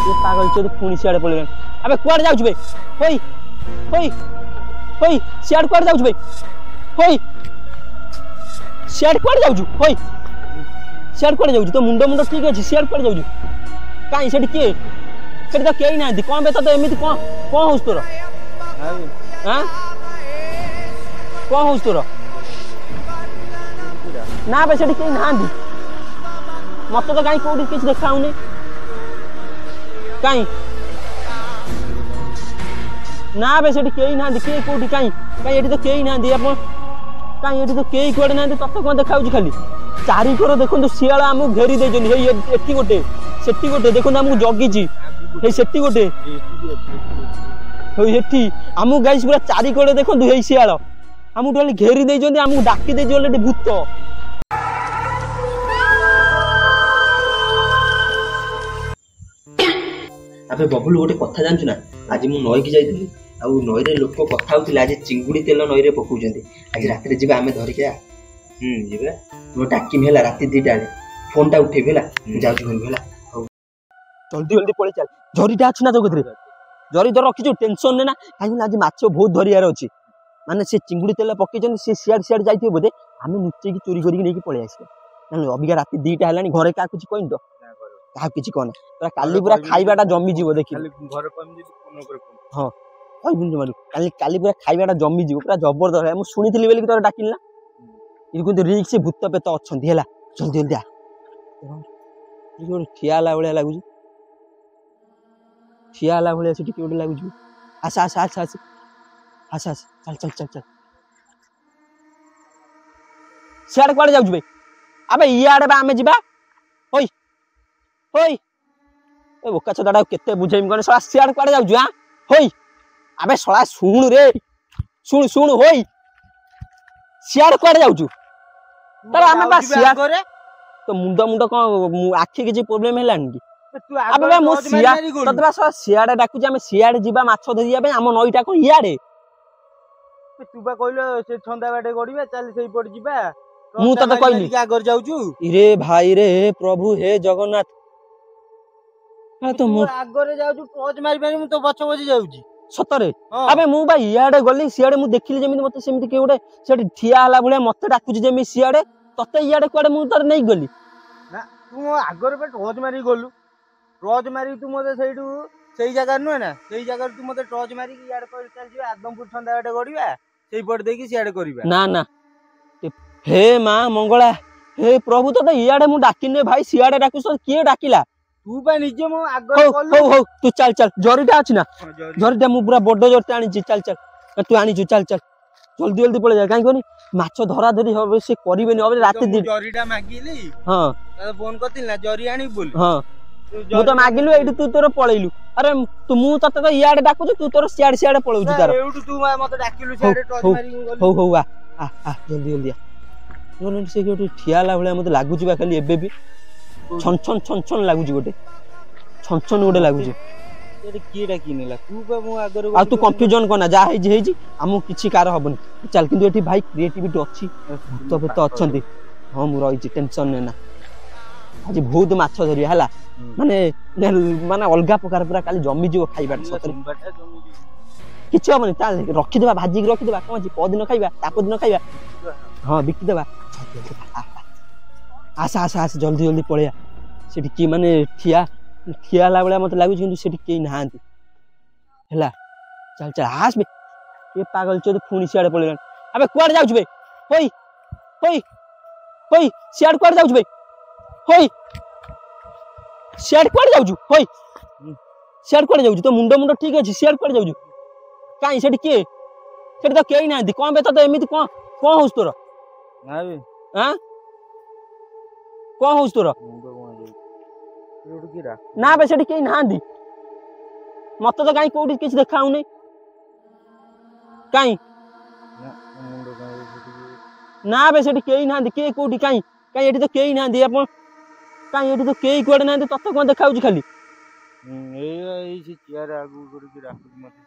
ये पागल चोद पुणी सियाड़े पड़े अबे कुआड़ जाउछ बे होई होई होई सियाड़ कुआड़ जाउछ बे होई सियाड़ कुआड़ जाउछ होई सियाड़ कुआड़ जाउछ तो मुंडो मुंडो ठीक अछि सियाड़ कुआड़ जाउछ काई सेठी के सेठी तो केई नांदी कोन बे तो एमिति कोन कोन होस तोर हां कोन होस तोर ना बे सेठी केई नांदी मत तो कहीं कोडी किछ देखाउनी कहीं ना बे सेठी केई नांदी के कोडी कहीं कहीं एठी तो केई नांदी अपन कहीं एठी तो केई कोडे नांदी तत कोन देखाउछ खाली चारि कोर देखंतु सियाळ हमु घेरी दे जनी हे एठी गोटे सेठी गोटे देखंतु हमु जगी छी हे सेठी गोटे हे एठी हमु गाइस पूरा चारि कोडे देखंतु हे सियाळ हमु टोली घेरी दे जनी हमु डाकी दे जले भूत अबे बबलू गोटे कथा जानछु ना आज मु नई की जाइतली आ नई रे लोक कथा होतिला आज चिंगुडी तेल नई रे पकौजंती आज रात रे जिबा हमें धरि के जिबा मो टाकी मेला रात 2टा रे फोन टा उठे भेला जाउ घर भेला जल्दी जल्दी पळे चल झरीटा अछि ना जगत रे झरी धर रखि जो टेंशन ने ना काई आज माछ बहुत धरियार अछि माने से चिंगुडी तेल पकैजन से सियाड जाइथे बोदे हमें नुचे की चोरी करी नेकी पळे आसी ना अबिका रात 2टा हलानी घरे का कुछ कोइन तो का किछि कोन पूरा काली पूरा खाइबाटा जम्मी जीवो देखि घर कम जे कोन ऊपर कोन हां कहि बुझ मालू काली पूरा खाइबाटा जम्मी जीवो पूरा जबरदस्त हम सुनिथिली बेली तोर डाकिला इनको तो रिक्स से भूत पेत अछंती हैला जल्दी जल्दी आ ये ठियाला बळे लागु ठियाला बळे से टिके ओडे लागु आसा आसा आसा आसा आसा चल चल चल चल सियाड़ कोड जाउछ बे अबे इयाडे बा हमें जिबा ओई होई ए बोका छडाडा केते बुझेम कोन सळा सियाड़ कोड जाउछ हां होई अबे सळा सुण रे सुण सुण होई सियाड़ कोड जाउछ तले हमें बा सियाड़ करे तो मुंडा मुंडा को आखि के जे प्रॉब्लम हेलान की अबे बा मो सियाड़ ततरा सियाड़ डाकु जे हमें सियाड़ जिबा माछ धरिया बे हम नईटा को इयाडे तू बा कहलो से छंदा बाटे गड़ीबा चल सेई पड़ जिबा मु त कहली क्या कर जाउछु रे भाई रे प्रभु हे जगन्नाथ आ तो मु आगरे जाउछु टॉर्च मारी मारी मु तो बच्चा बची जाउची सतरे अबे मु बा इयाडे गली सियाडे मु देखिली जेमिति मते सेमिति के उडे सेठी ठिया हला बुले मते डाकुची जेमि सियाडे तते इयाडे कोडे मु तर नै गली ना तू आगरे पे टॉर्च मारी गलु टॉर्च मारी तू मते सेइडू सेई जगह न ना सेई जगह तू मते टॉर्च मारी कि इयाडे कर चल जिबा आदमपुर छंदा बाटे गड़ीबा सेई पड़ दे कि सियाडे करबा ना ना हे मां मंगला हे प्रभु तो इयाडे मु डाकिने भाई सियाडे डाकु सो के डाकिला तू बा निजे मो आगर हो हो तू चल चल जरीटा अछि ना जरीटा मु पूरा बड्डो जरते आनी चल चल तू आनी चल चल जल्दी जल्दी पळे जा काई कोनी माछ धरा धरी होबे से करिवेनी अब रात दिन जरीटा मागिली हां त फोन करतिल ना जरी आनी बोल हां मु तो मागिलु एठी तू तोर पळैलु अरे तू मु तते तो इयाडे डाकु तू तोर सियाडे सियाडे पळौछु तार एठू तू मते डाकिलु सियाडे टॉर्च मारी गली हो हो आ जल्दी जल्दी आ नोन से गोटे ठियाला भले मते लागु बा खाली एबे भी छन छन छन छन लागु गोटे छन छन गोटे लागु एटे कीडा किनेला तू बा मो आगर आ तू कंफ्यूजन कोना जा हे जी हमु किछि कार हबनी चल किंतु एठी भाई क्रिएटिविटी अछि भूत भूत अछंती हां मु रही टेंशन ने ना आज बहुत माछ धरिया हला माने माने अलगा प्रकार पूरा काली जम्मी जीव खाइबा सतरे किछि हबनी ताल रखि देबा भाजी के रखि देबा कोन जी पदिन खाइबा ताप दिन खाइबा हां बिकि देबा आसा आसा आसा जल्दी जल्दी पळेया सेठी की माने ठिया ला बेला मते लागु किंतु सेठी केई नाहांती हैला चल चल आस बे ये पागल चोद पुणी सियाड़े पळे अबे कुआड जाउछ बे होई होई होई सियाड़ कुआड जाउछ बे होई सियाड़ कुआड जाउछ होई सियाड़ कुआड जाउछ तो मुंडो मुंडो ठीक अछि सियाड़ कुआड जाउछ काई सेठी के सेठी तो केई नाहांती कोन बे तो एमिति कोन होस तोर ना बे हां कोन होस तोर ना बे सेठी केई नाहांती मत तो काई कोडी किछ देखाउनी काई ना बे सेठी केई नाहांती के कोडी काई काई एठी तो केई नाहांती अपन काई एठी तो केई कोडे नाहांती तत कोन देखाउछ खाली ए से चियार आगु करी कि राखु मते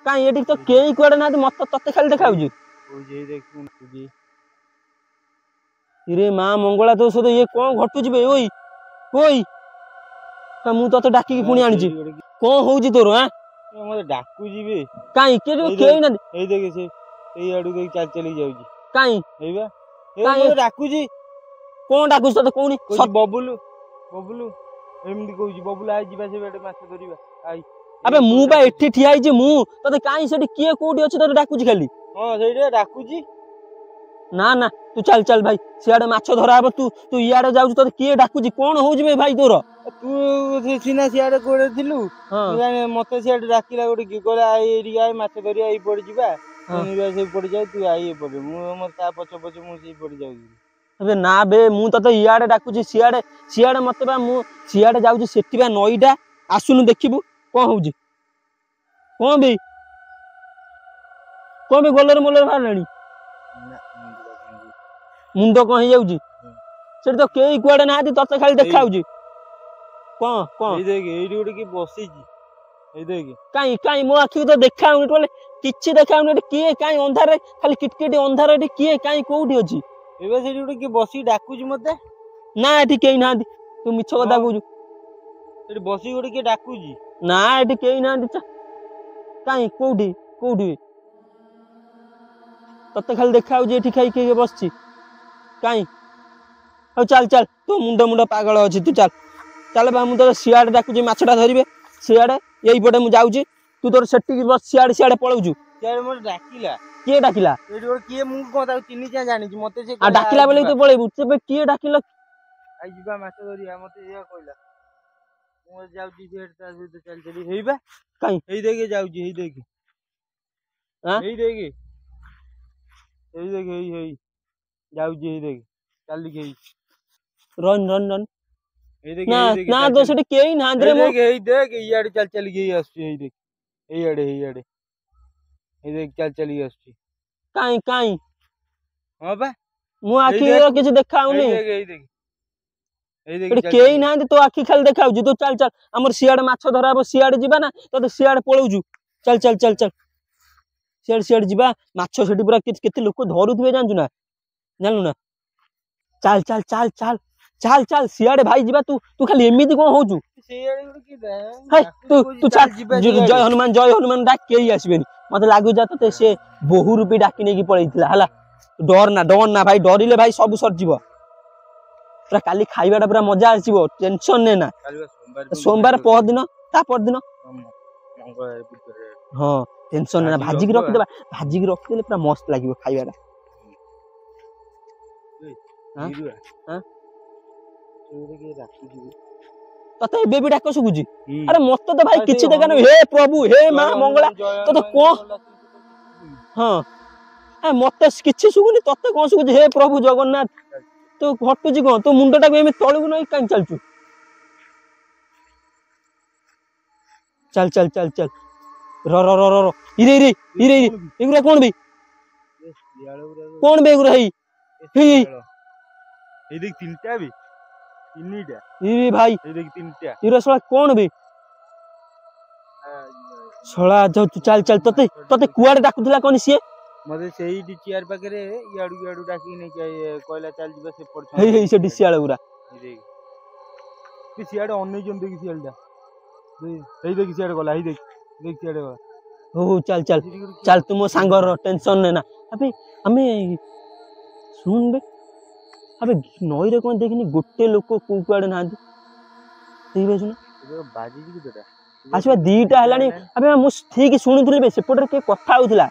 काई एठी तो केई कोडे नाहांती मत तते खाली देखाउछ ओ जे देखु तुजी रे मां मंगला तो सो ये कोन घटुछ बे ओई ओई ମୁଁ ତତେ ଡାକିକି ପୁଣି ଆଣିଛି କଣ ହଉଛି ତୋର ଆଁ ମତେ ଡାକୁ ଯିବେ କାଇଁ କେହି ନାହାନ୍ତି ଏଇ ଦେଖେ ସେ ଏଇ ଆଡୁ ଦେଖି ଚାଲି ଚାଲି ଯାଉଛି କାଇଁ ଏଇବା କାଇଁ? ମତେ ଡାକୁଛି କଣ ଡାକୁଛି ତତେ କହୁନି କହୁଛି ବବୁଲୁ ବବୁଲୁ ଏମିତି କହୁଛି ବବୁଲୁ ଆଇ ଯିବା ସେ ବାଟେ ମାଛ ଧରିବା ଆଇ ଆବେ ମୁଁ ବା ଏଠି ଠିଆ ହେଇଛି ମୁଁ ତତେ କାଇଁ ସେଠି କିଏ କୋଉଠି ଅଛି ତତେ ଡାକୁଛି ଖାଲି ହଁ ସେଇଠି ଡାକୁଛି ନା ନା ତୁ ଚାଲ ଚାଲ ଭାଇ ସିଆଡେ ମାଛ ଧରା ହବ ତୁ ଇଆଡେ ଯାଉଛୁ ତତେ କିଏ ଡାକୁଛି କଣ ହଉଛି ବେ ଭାଇ ତୋର ତୁ ସିନା ସିଆଡେ କୋଉଠି ଥିଲୁ ହଁ ମତେ ସିଆଡେ ଡାକିଲା ଗୋଟେ କି କହିଲା ଆଇ ଏଇଠିକି ଆଇ ମାଛ ଧରିବା ଏଇପଟେ ଯିବା ସେଇପଟେ ଯାଉ ତୁ ଆଇ ଏପଟେ ମୁଁ ମୋର ତା ପଛ ପଛ ମୁଁ ସେଇପଟେ ଯାଉଛି ଏବେ ନା ବେ ମୁଁ ତତେ ଇଆଡେ ଡାକୁଛି ସିଆଡେ ମତେ ବା ମୁଁ ସିଆଡେ ଯାଉଛି ସେଠି ବା ନଈଟା ଆସୁନୁ ଦେଖିବୁ କଣ ହଉଛି କଣ ବେ ଗୋଲରେ ମୋଲରେ ବାହାରିଲାଣି ମୁଣ୍ଡ କଣ ହେଇଯାଉଛି ସେଠି ତ କେହି କୁଆଡେ ନାହାନ୍ତି ତତେ ଖାଲି ଦେଖା ହଉଛି କଣ ଏଇ ଦେଖ ଏଇଠି ଗୋଟେ କିଏ ବସିଛି ଏଇ ଦେଖ କାଇଁ ମୋ ଆଖିକୁ ତ ଦେଖା ହଉନି ଟୋଟାଲି କିଛି ଦେଖା ହଉନି ଏଠି କିଏ କାଇଁ ଅନ୍ଧାରରେ ଖାଲି କିଟକିଟି ଅନ୍ଧାର ଏଠି କିଏ କାଇଁ କୋଉଠି ଅଛି ଏବେ ସେଇଠି ଗୋଟେ କିଏ ବସିକି ଡାକୁଛି ମତେ ନା ଏଠି କେହି ନାହାନ୍ତି ତୁ ମିଛ କଥା କହୁଛୁ ସେଠି ବସିକି ଗୋଟେ କିଏ ଡାକୁଛି ନା ଏଠି କେହି ନାହାନ୍ତି କାଇଁ କୋଉଠି ତତେ ଖାଲି ଦେଖା ହଉଛି ଏଠି ଖାଇ କିଏ ବସିଛି କାଇଁ ହଉ ଚାଲ ତୋ ମୁଣ୍ଡ ପାଗଳ ଅଛି ତୁ ଚାଲ ବା ମୁଁ ତୋର ସିଆଡେ ଡାକୁଛି ମାଛଟା ଧରିବେ ସିଆଡେ ଏଇପଟେ ମୁଁ ଯାଉଛି ତୁ ତୋର ସେଠିକି ବସ ସିଆଡେ ପଳଉଛୁ ସିଆଡେ ମତେ ଡାକିଲା କିଏ ଡାକିଲା ଏଇଠି ଗୋଟେ କିଏ ମୁଁ କଣ ତାକୁ ଚିହ୍ନି ଜାଣିଛି ମତେ ସେ ଡାକିଲା ବୋଲି ତୁ ପଳେଇବୁ ତେବେ କିଏ ଡାକିଲା ଆଇ ଯିବା ମାଛ ଧରିବା ମତେ ଏଇଆ କହିଲା ମୁଁ ଯାଉଛି ତା ସହିତ ଚାଲି ଚାଲି ହେଇବା କାଇଁ ଏଇ ଦେଖେ ଯାଉଛି ଏଇ ଦେଖେ ଏଇ ଦେଖେ ହେଇ ଯାଉଛି ଏଇ ଦେଖେ ଚାଲିକି ହେଇ ରନ ଏଇ ଦେଖେ ନା ତ ସେଠି କେହି ନାହାନ୍ତି ରେ ଏଇ ଦେଖେ ଇଆଡେ ଚାଲି ଚାଲିକି ହେଇ ଆସୁଛି ଏଇ ଦେଖେ ଏଇଆଡେ ଏଇ ଦେଖେ ଚାଲି ଚାଲିକି ଆସୁଛି କାଇଁ ହଁ ବା ମୁଁ ଆଖି କିଛି ଦେଖା ହଉନି ଏଠି କେହି ନାହାନ୍ତି ତୋ ଆଖି ଖାଲି ଦେଖା ହଉଛି ତୁ ଚାଲ ଆମର ସିଆଡେ ମାଛ ଧରା ହବ ସିଆଡେ ଯିବା ନା ତତେ ସିଆଡେ ପଳଉଛୁ ଚାଲ ସିଆଡେ ଯିବା ମାଛ ସେଠି ପୁରା କେତେ ଲୋକ ଧରୁଥିବେ ଜାଣିଛୁ ନା ଚାଲ ସିଆଡେ ଭାଇ ଯିବା ତୁ ଖାଲି ଏମିତି କଣ ହଉଛୁ ତୁ ଜୟ ହନୁମାନ ଡାକ କେହି ଆସିବେନି ମତେ ଲାଗୁଛି ତତେ ସେ ବୋହୁ ରୂପୀ ଡାକି ନେଇକି ପଳେଇଥିଲା ହେଲା ଡର ନା ଭାଇ ଡରିଲେ ଭାଇ ସବୁ ସରିଯିବ ପୁରା କାଲି ଖାଇବାଟା ପୁରା ମଜା ଆସିବ ଟେନସନ ନେ ନା ସୋମବାର ପହରଦିନ ତା ପରଦିନ ହଁ ଟେନସନ ନେ ନା ଭାଜିକି ରଖିଦେଲେ ପୁରା ମସ୍ତ ଲାଗିବ ଖାଇବାଟା ତତେ ଏବେ ବି ଡାକ ଶୁଭୁଛି ଆରେ ମତେ ତ ଭାଇ କିଛି ଦେଖା ନାହିଁ ହେ ପ୍ରଭୁ ହେ ମା ମଙ୍ଗଳା ତତେ କଣ ହଁ ମତେ କିଛି ଶୁଭୁନି ତତେ କଣ ଶୁଭୁଛି ହେ ପ୍ରଭୁ ଜଗନ୍ନାଥ ତୁ ଘଟୁଛି କଣ ତୋ ମୁଣ୍ଡଟାକୁ ଏମିତି ତଳକୁ ନଇ କାହିଁ ଚାଲୁଛୁ ଚାଲ ର ଇରେ ଏଗୁରା କଣ ବେ ଏଗୁରା ହେଇ ଭାଇ ଏଗୁରା ଶଳା କଣ ବେ ଶଳା ଚାଲ ତତେ କୁଆଡେ ଡାକୁଥିଲା କହନି ସିଏ ମତେ ସେଇଠି ଚେୟାର ପାଖରେ ଇଆଡୁ ଡାକିକି ନେଇକି କହିଲା ଚାଲ ଯିବା ସେପଟେ ହେଇ ସେଠି ଶିଆଳ ଗୁରା ସିଆଡେ ଅନେଇଛନ୍ତି ଦେଖି ଶିଆଳଟା ହେଇ ଦେଖି ସିଆଡେ ଗଲା ସିଆଡେ ଗଲା ହଉ ଚାଲ ତୁ ମୋ ସାଙ୍ଗର ଟେନସନ ନେ ନା ଆମେ ଶୁଣ ବେ ଆବେ ନଈରେ କଣ ଦେଖିନି ଗୋଟେ ଲୋକ କୁଆଡେ ନାହାନ୍ତି ଆସିବା ଦିଟା ହେଲାଣି ଆବେ ମୁଁ ଠିକ ଶୁଣୁଥିଲି ବେ ସେପଟରେ କିଏ କଥା ହଉଥିଲା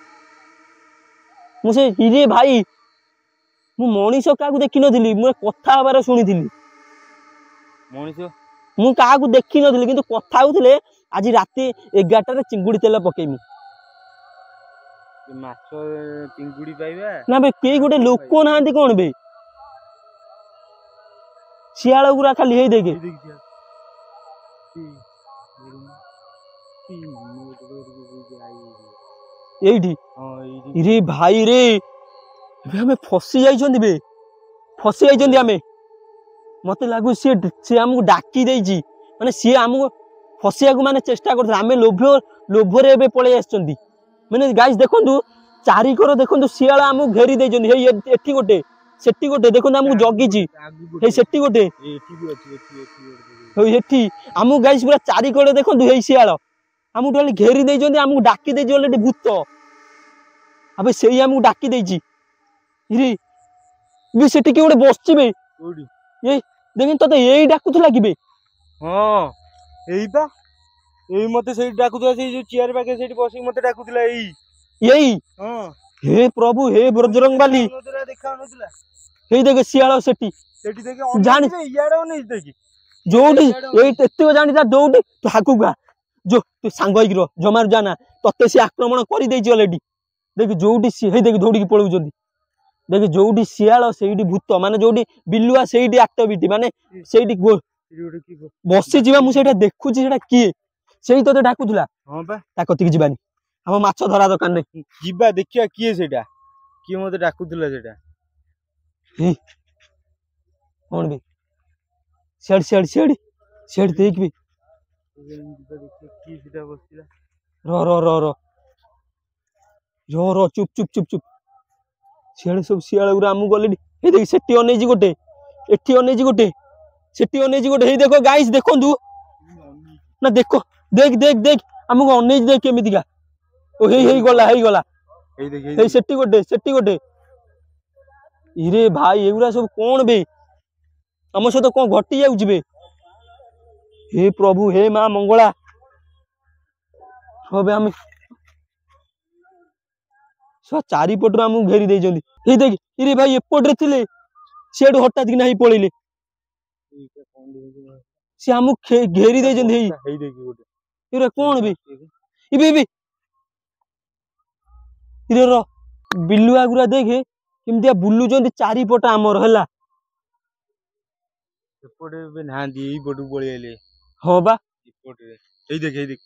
ମୁଁ ସେ ହିରେ ଭାଇ ମୁଁ ମଣିଷ କାହାକୁ ଦେଖିନଥିଲି ମୁଁ କଥା ହବାର ଶୁଣିଥିଲି ମୁଁ କାହାକୁ ଦେଖିନଥିଲି କିନ୍ତୁ କଥା ହଉଥିଲେ ଆଜି ରାତି 11টাରେ ଚିଙ୍ଗୁଡି ତେଲ ପକେଇମି ମାଛ ଚିଙ୍ଗୁଡି ପାଇବା ନା ବେ କେହି ଗୋଟେ ଲୋକ ନାହାନ୍ତି କଣ ବେ ଶିଆଳ ଗୁରା ଖାଲି ହେଇ ଦେଖେ ଏଇଠି ରେ ଭାଇ ରେ ଏବେ ଆମେ ଫସି ଯାଇଛନ୍ତି ଆମେ ମତେ ଲାଗୁଛି ସିଏ ଆମକୁ ଡାକି ଦେଇଛି ମାନେ ସିଏ ଆମକୁ ଫସିବାକୁ ମାନେ ଚେଷ୍ଟା କରୁଥିଲେ ଆମେ ଲୋଭରେ ଏବେ ପଳେଇ ଆସିଛନ୍ତି ମାନେ ଗାଇସ୍ ଦେଖନ୍ତୁ ଚାରିକର ଦେଖନ୍ତୁ ଶିଆଳ ଆମକୁ ଘେରି ଦେଇଛନ୍ତି ହେଇ ଏଠି ଗୋଟେ ସେଠି ଗୋଟେ ଦେଖନ୍ତୁ ଆମକୁ ଜଗିଛି ହେଇ ସେଠି ଗୋଟେ ଏଠି ଆମକୁ ଗାଇସ୍ ପୁରା ଚାରିକଡେ ଦେଖନ୍ତୁ ହେଇ ଶିଆଳ ଆମକୁ ଟୋଟାଲି ଘେରି ଦେଇଛନ୍ତି ଆମକୁ ଡାକି ଦେଇଛି ଅଲରେଡି ଭୂତ ଆବେ ସେଇ ଆମକୁ ଡାକି ଦେଇଛି ଇରେ ବେ ସେଠି କିଏ ଗୋଟେ ବସିଛି ବେ କୋଉଠି ଏଇ ଦେଖି ତତେ ଏଇ ଡାକୁଥିଲା କି ବେ ହଁ ଏଇ ପା ଏଇ ମତେ ସେଇଠି ଡାକୁଥିଲା ସେଇ ଯୋଉ ଚେୟାର ପାଖରେ ସେଇଠି ବସିକି ମତେ ଡାକୁଥିଲା ଏଇ ଏଇ ହଁ हे प्रभु हे बजरंग बाली ଦେଖା ନଥିଲା हेई देख सियाल सेठी ସେଠି ଦେଖି ଜାଣି ଇଆଡେ ଅନେଇ ଦେଖି जोटी एई एत्ते जानि जा दोटी तू हाकु गा जो तू सांग होइक रो जमार जाना तते से आक्रमण करि देछि ऑलरेडी देख जोटी हेई देख दौड़ी की पळौ जंदी देख जोटी सियाल सेठी भूत माने जोटी बिल्लुआ सेठी एक्टिविटी माने सेठी बसी जिबा मु सेटा देखुची सेटा किए सेही तते डाकुथुला हां बा ता कतिक जिबानी हम माछ धरा दरकार नै जिबा देखिया किए सेटा किए मते डाकुथुला सेटा कौन भी सेड सेड सेड सेड देख भी रो रो रो रो रो रो चुप चुप चुप चुप सेड सब सियाल गुरा आमु गले हे देख सेटी अनेजी गोटे एठी अनेजी गोटे सेटी अनेजी गोटे हे देखो गाइस देखंतु ना देखो देख देख देख आमु अनेजी देख केमितिका ओ हे गला हे देख हे सेटी गोटे इरे भाई एगुरा सब कौन बे आम सहित कौन घटी जाऊँ बे हे प्रभु हे माँ मंगला हम आम चारिपटर आमको घेरी देते हे देख इरे भाई एपटे थे सीआडू हठात कि नहीं पलैले सी आमको घेरी देते कौन बे इरे रो बिलुआ गुरा देखे केमतिया बुलुचंदी चारिपट आमर हैला एपटे बे नांदी एई पटु पळि आइले हो बा एपटे हेई देख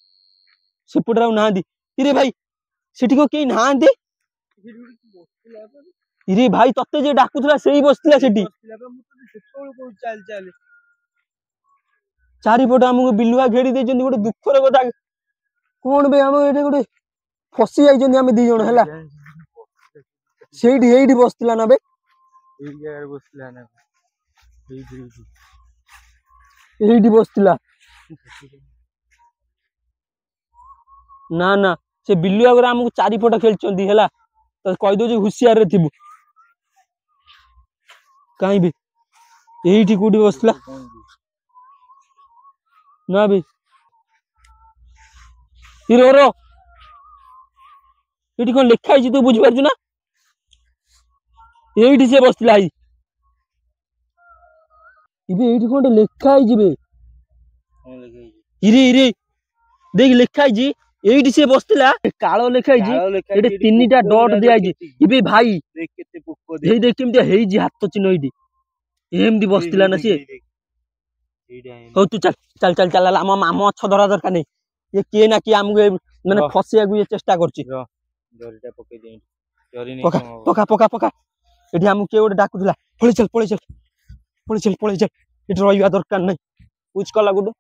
सेपटे राउ नांदी इरे भाई सेठी को केई नांदी इरे भाई तत्ते जे डाकुथला सेई बसतिला सेठी चल चल चारिपट आमको बिलुआ घेरी देचंदी गोटे दुखर कथा कोन बे हम एटे गोटे फसी जाइचंदी हम दी जण हैला सेठी एठी बसतिला ना बे एई जगह बसतिला ना एठी बसतिला ना ना से बिलुआ गुरा हमको चारिपट खेलचंदी हैला तो कहि दो जे हुशियार रे थिबु काई बे एठी कोडी बसतिला ना बे हिरो रो एठी कोन लिखा हिची तू बुझि पारछु ना एठी से बसतिला आई इबे एठी कोन लिखा हिची बे इरे इरे देख लिखा हिची एठी से बसतिला कालो लिखा हिची एठी तीनटा डॉट दिया हिची इबे भाई देख केते पुक्को हेई देख केमति हेई जी हाथ चिन्ह एठी एमदी बसतिला ना से हो तू चल चल चल चल हम मामो छ धरा दरकार नहीं ये किए ना कि हमको माने फसिया को ये चेष्टा करछि जरीटा पके देई जरी नहीं पका पका पका पका एठी हमको के गोटे डाकुथला पळे चल एठी रहिबा दरकार नहीं कुछ कला गुडू